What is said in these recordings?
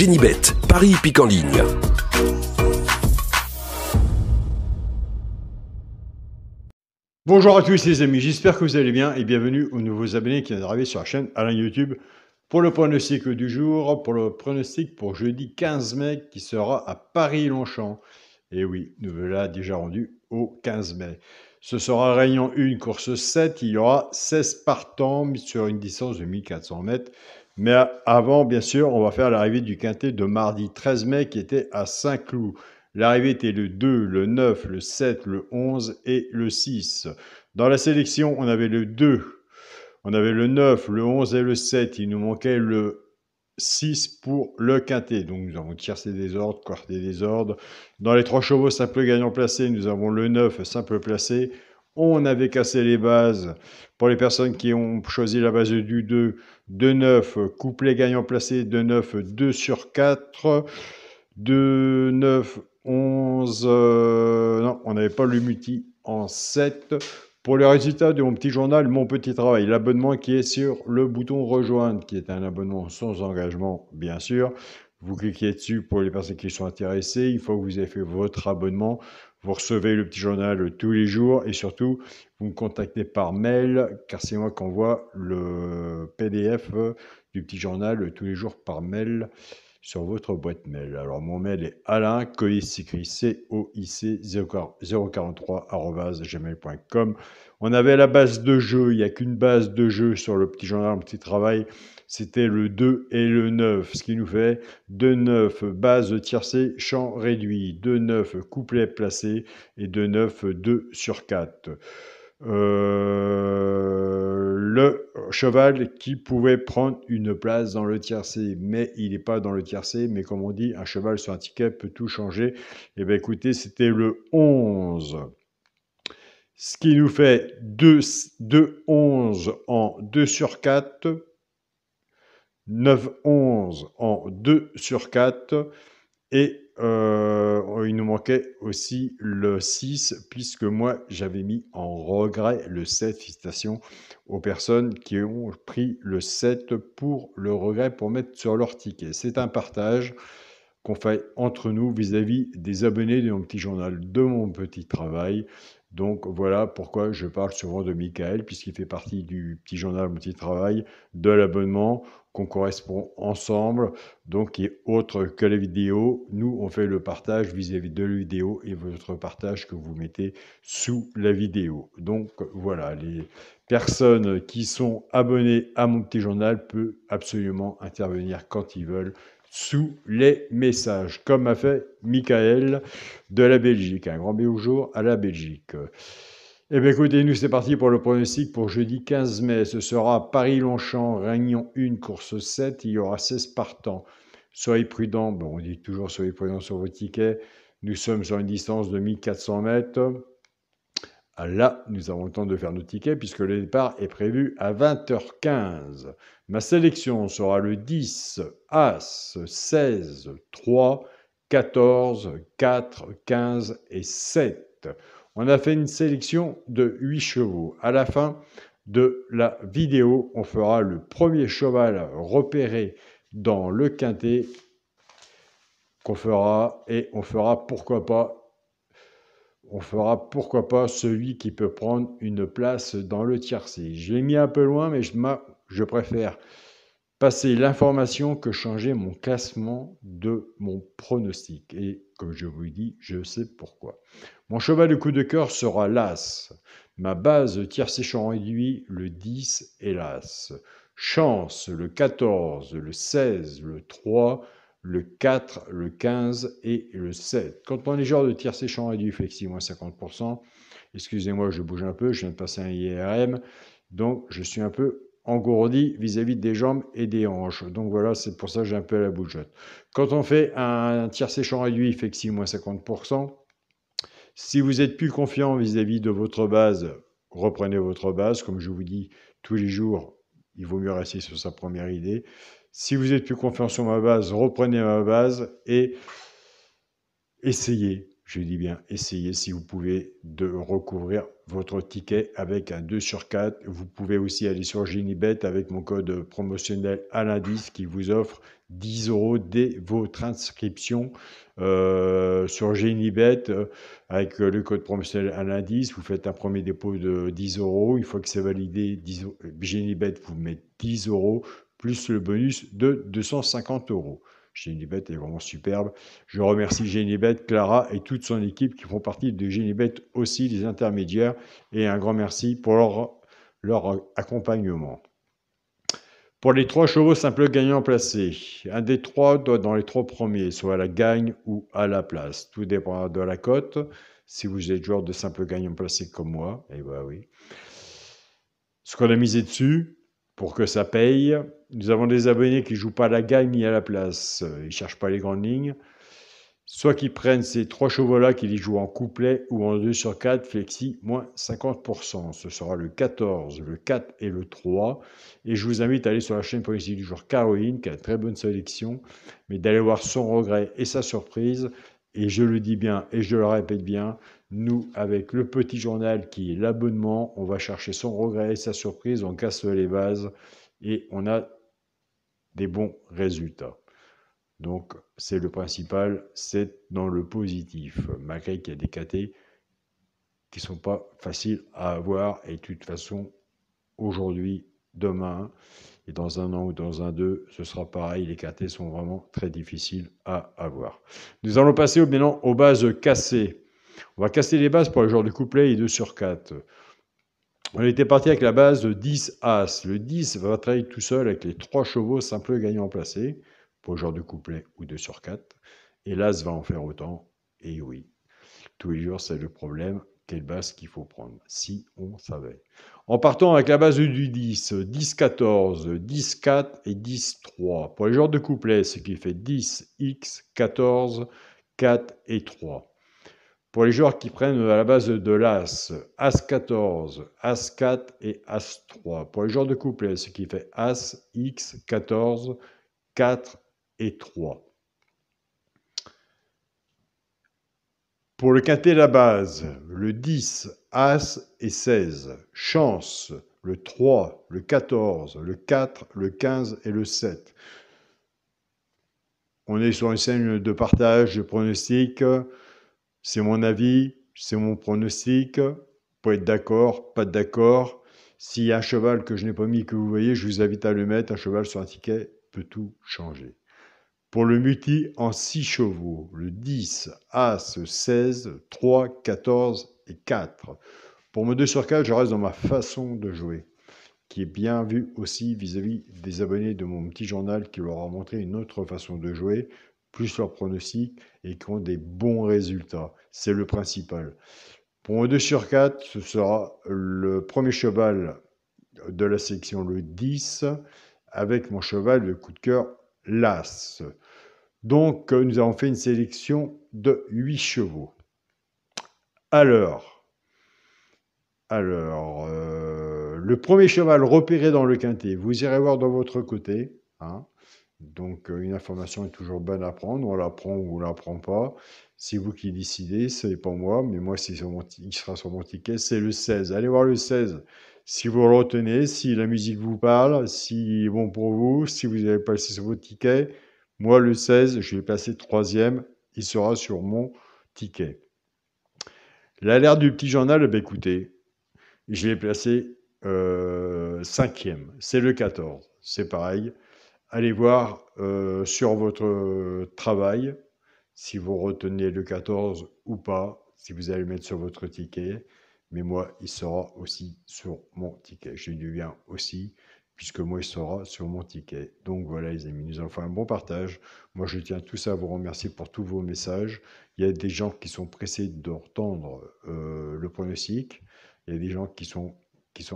Génibet, Paris hippique en ligne. Bonjour à tous les amis, j'espère que vous allez bien et bienvenue aux nouveaux abonnés qui viennent d'arriver sur la chaîne Alain YouTube pour le pronostic du jour, pour le pronostic pour jeudi 15 mai qui sera à Paris-Longchamp. Et oui, nous voilà déjà rendus au 15 mai. Ce sera Réunion 1, course 7, il y aura 16 partants sur une distance de 1400 mètres. Mais avant, bien sûr, on va faire l'arrivée du quintet de mardi 13 mai qui était à Saint-Cloud. L'arrivée était le 2, le 9, le 7, le 11 et le 6. Dans la sélection, on avait le 2, on avait le 9, le 11 et le 7. Il nous manquait le 6 pour le quintet. Donc nous avons tiercé des ordres, quarté des ordres. Dans les 3 chevaux simple gagnant placé, nous avons le 9 simple placé. On avait cassé les bases pour les personnes qui ont choisi la base du 2, 2-9, couplet gagnant placé, 2-9, 2 sur 4, 2-9, 11, non, on n'avait pas le multi en 7. Pour les résultats de mon petit journal, mon petit travail, l'abonnement qui est sur le bouton rejoindre, qui est un abonnement sans engagement, bien sûr. Vous cliquez dessus pour les personnes qui sont intéressées. Une fois que vous avez fait votre abonnement, vous recevez le petit journal tous les jours et surtout, vous me contactez par mail, car c'est moi qui envoie le PDF du petit journal tous les jours par mail sur votre boîte mail. Alors, mon mail est Alain, COIC, COIC 043@gmail.com. On avait la base de jeu, il n'y a qu'une base de jeu sur le petit journal, le petit travail, c'était le 2 et le 9, ce qui nous fait 2-9, base tiercé, champ réduit, 2-9, couplet placé et 2-9, 2 sur 4. Le cheval qui pouvait prendre une place dans le tiercé, mais il n'est pas dans le tiercé, mais comme on dit, un cheval sur un ticket peut tout changer. Et bien écoutez, c'était le 11. Ce qui nous fait 2-11 en 2 sur 4, 9-11 en 2 sur 4, et il nous manquait aussi le 6, puisque moi, j'avais mis en regret le 7. Félicitations aux personnes qui ont pris le 7 pour le regret, pour mettre sur leur ticket. C'est un partage qu'on fait entre nous vis-à-vis des abonnés de mon petit journal, de mon petit travail. Donc voilà pourquoi je parle souvent de Michael, puisqu'il fait partie du petit journal, mon petit travail, de l'abonnement, qu'on correspond ensemble, donc qui est autre que la vidéo. Nous, on fait le partage vis-à-vis de la vidéo et votre partage que vous mettez sous la vidéo. Donc voilà, les personnes qui sont abonnées à mon petit journal peuvent absolument intervenir quand ils veulent sous les messages, comme a fait Michael de la Belgique. Un grand bonjour à la Belgique. Eh bien écoutez, nous c'est parti pour le pronostic pour jeudi 15 mai. Ce sera Paris-Longchamp, Réunion 1, course 7. Il y aura 16 partants. Soyez prudents, bon, on dit toujours soyez prudents sur vos tickets. Nous sommes sur une distance de 1400 mètres. Là, nous avons le temps de faire nos tickets puisque le départ est prévu à 20h15. Ma sélection sera le 10, As, 16, 3, 14, 4, 15 et 7. On a fait une sélection de 8 chevaux. À la fin de la vidéo, on fera le premier cheval repéré dans le quintet qu'on fera et on fera pourquoi pas celui qui peut prendre une place dans le tiercé. Je l'ai mis un peu loin, mais je préfère passer l'information que changer mon classement de mon pronostic. Et comme je vous le dis, je sais pourquoi. Mon cheval de coup de cœur sera l'As. Ma base tiercé champ réduit, le 10 et l'As. Chance, le 14, le 16, le 3, le 4, le 15 et le 7. Quand on est genre de tiercé champ réduit, effectivement 50%. Excusez-moi, je bouge un peu, je viens de passer un IRM. Donc, je suis un peu engourdi vis-à-vis des jambes et des hanches. Donc voilà, c'est pour ça que j'ai un peu la bougeotte. Quand on fait un tiercé champ réduit, effectivement 50%. Si vous êtes plus confiant vis-à-vis de votre base, reprenez votre base. Comme je vous dis tous les jours, il vaut mieux rester sur sa première idée. Si vous êtes plus confiant sur ma base, reprenez ma base et essayez. je dis bien essayez si vous pouvez de recouvrir votre ticket avec un 2 sur 4. Vous pouvez aussi aller sur Genibet avec mon code promotionnel Alain10 qui vous offre 10 € dès votre inscription sur Genibet. Avec le code promotionnel Alain10, vous faites un premier dépôt de 10 €. Une fois que c'est validé, Genibet vous met 10 € plus le bonus de 250 €. Genibet est vraiment superbe. Je remercie Genibet, Clara et toute son équipe qui font partie de Genibet aussi, les intermédiaires, et un grand merci pour leur accompagnement. Pour les 3 chevaux simples gagnants placés, un des 3 doit dans les 3 premiers, soit à la gagne ou à la place. Tout dépendra de la cote. Si vous êtes joueur de simple gagnant placé comme moi, eh ben oui. Ce qu'on a misé dessus, pour que ça paye, nous avons des abonnés qui ne jouent pas à la gagne ni à la place. Ils ne cherchent pas les grandes lignes. Soit qu'ils prennent ces 3 chevaux-là, qu'ils les jouent en couplet ou en 2 sur 4, flexi, moins 50%. Ce sera le 14, le 4 et le 3. Et je vous invite à aller sur la chaîne politique du jour Caroline, qui a une très bonne sélection, mais d'aller voir son regret et sa surprise. Et je le dis bien et je le répète bien, nous, avec le petit journal qui est l'abonnement, on va chercher son regret et sa surprise, on casse les bases et on a des bons résultats. Donc, c'est le principal, c'est dans le positif, malgré qu'il y a des KT qui ne sont pas faciles à avoir. Et de toute façon, aujourd'hui, demain, et dans un an ou dans un deux, ce sera pareil. Les KT sont vraiment très difficiles à avoir. Nous allons passer maintenant aux bases cassées. On va casser les bases pour les joueurs de couplet et 2 sur 4. On était parti avec la base de 10 As. Le 10 va travailler tout seul avec les 3 chevaux simples gagnants placés pour le genre de couplet ou 2 sur 4. Et l'As va en faire autant. Et oui, tous les jours, c'est le problème. Quelle base qu'il faut prendre, si on savait. En partant avec la base du 10, 10-14, 10-4 et 10-3. Pour les genres de couplet, ce qui fait 10, X, 14, 4 et 3. Pour les joueurs qui prennent à la base de l'As, As-14, As-4 et As-3. Pour les joueurs de couplet, ce qui fait As, X, 14, 4 et 3. Pour le quintet, la base, le 10, As et 16. Chance, le 3, le 14, le 4, le 15 et le 7. On est sur une scène de partage, de pronostic. C'est mon avis, c'est mon pronostic. Vous pouvez être d'accord, pas d'accord. S'il y a un cheval que je n'ai pas mis, que vous voyez, je vous invite à le mettre. Un cheval sur un ticket peut tout changer. Pour le multi en 6 chevaux, le 10, As, 16, 3, 14 et 4. Pour mon 2 sur 4, je reste dans ma façon de jouer, qui est bien vue aussi vis-à-vis des abonnés de mon petit journal qui leur a montré une autre façon de jouer, plus leur pronostic et qui ont des bons résultats. C'est le principal. Pour mon 2 sur 4, ce sera le premier cheval de la sélection, le 10, avec mon cheval de coup de cœur, l'As. Donc, nous avons fait une sélection de 8 chevaux. Alors, le premier cheval repéré dans le quintet, vous irez voir dans votre côté. Hein. Donc, une information est toujours bonne à prendre. On la prend ou on ne la prend pas. C'est vous qui décidez, ce n'est pas moi. Mais moi, il sera sur mon ticket. C'est le 16. Allez voir le 16. Si vous le retenez, si la musique vous parle, si est bon pour vous, si vous avez passé sur votre ticket. Moi, le 16, je vais passer 3e. Il sera sur mon ticket. L'alerte du petit journal, ben écoutez, je l'ai placé 5e. C'est le 14. C'est pareil. Allez voir sur votre travail si vous retenez le 14 ou pas, si vous allez le mettre sur votre ticket. Mais moi, il sera aussi sur mon ticket. Je dis bien aussi, puisque moi, il sera sur mon ticket. Donc voilà, les amis, nous avons fait un bon partage. Moi, je tiens tous à vous remercier pour tous vos messages. Il y a des gens qui sont pressés d'entendre le pronostic. Il y a des gens qui sont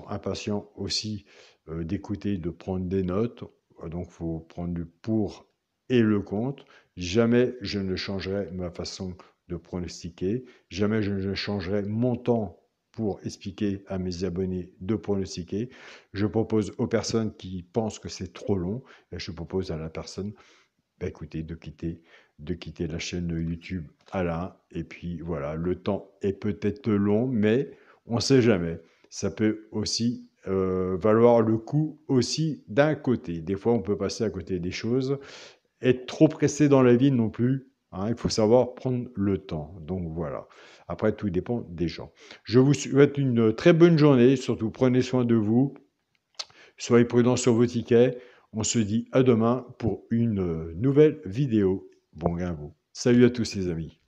impatients aussi d'écouter, de prendre des notes. Donc, il faut prendre le pour et le contre. Jamais je ne changerai ma façon de pronostiquer. Jamais je ne changerai mon temps pour expliquer à mes abonnés de pronostiquer. Je propose aux personnes qui pensent que c'est trop long, et je propose à la personne bah, écoutez, de quitter la chaîne YouTube Alain. Et puis voilà, le temps est peut-être long, mais on ne sait jamais. Ça peut aussi valoir le coup aussi d'un côté. Des fois, on peut passer à côté des choses. Être trop pressé dans la vie non plus, hein, il faut savoir prendre le temps. Donc voilà. Après, tout dépend des gens. Je vous souhaite une très bonne journée. Surtout, prenez soin de vous. Soyez prudents sur vos tickets. On se dit à demain pour une nouvelle vidéo. Bon gain à vous. Salut à tous les amis.